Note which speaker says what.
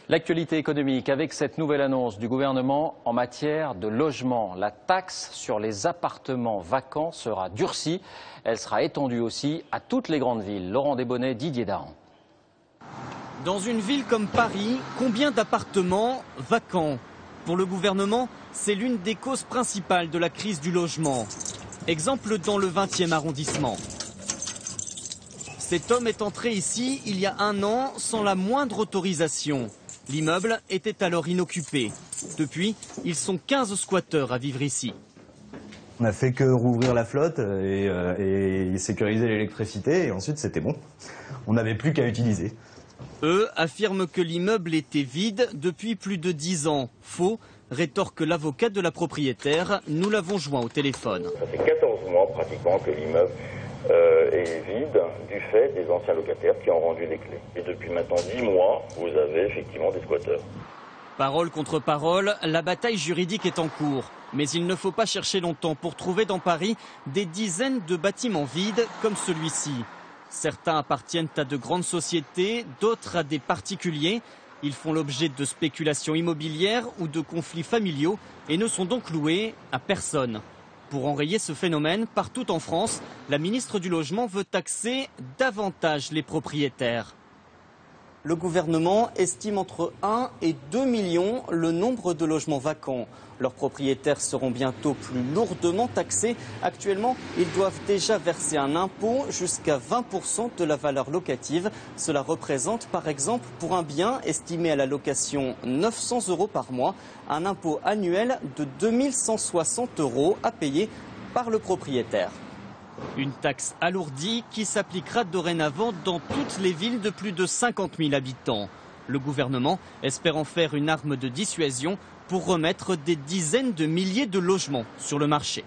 Speaker 1: L'actualité économique avec cette nouvelle annonce du gouvernement en matière de logement. La taxe sur les appartements vacants sera durcie. Elle sera étendue aussi à toutes les grandes villes. Laurent Desbonnets, Didier Dahan.
Speaker 2: Dans une ville comme Paris, combien d'appartements vacants? Pour le gouvernement, c'est l'une des causes principales de la crise du logement. Exemple dans le 20e arrondissement. Cet homme est entré ici il y a un an sans la moindre autorisation. L'immeuble était alors inoccupé. Depuis, ils sont 15 squatteurs à vivre ici.
Speaker 3: On n'a fait que rouvrir la flotte et sécuriser l'électricité et ensuite c'était bon. On n'avait plus qu'à utiliser.
Speaker 2: Eux affirment que l'immeuble était vide depuis plus de 10 ans. Faux, rétorque l'avocat de la propriétaire. Nous l'avons joint au téléphone.
Speaker 4: Ça fait 14 mois pratiquement que l'immeuble est vide du fait des anciens locataires qui ont rendu les clés. Et depuis maintenant 10 mois, vous avez effectivement des squatteurs.
Speaker 2: Parole contre parole, la bataille juridique est en cours. Mais il ne faut pas chercher longtemps pour trouver dans Paris des dizaines de bâtiments vides comme celui-ci. Certains appartiennent à de grandes sociétés, d'autres à des particuliers. Ils font l'objet de spéculations immobilières ou de conflits familiaux et ne sont donc loués à personne. Pour enrayer ce phénomène, partout en France, la ministre du Logement veut taxer davantage les propriétaires. Le gouvernement estime entre 1 et 2 millions le nombre de logements vacants. Leurs propriétaires seront bientôt plus lourdement taxés. Actuellement, ils doivent déjà verser un impôt jusqu'à 20% de la valeur locative. Cela représente par exemple pour un bien estimé à la location 900 € par mois, un impôt annuel de 2160 € à payer par le propriétaire. Une taxe alourdie qui s'appliquera dorénavant dans toutes les villes de plus de 50 000 habitants. Le gouvernement espère en faire une arme de dissuasion pour remettre des dizaines de milliers de logements sur le marché.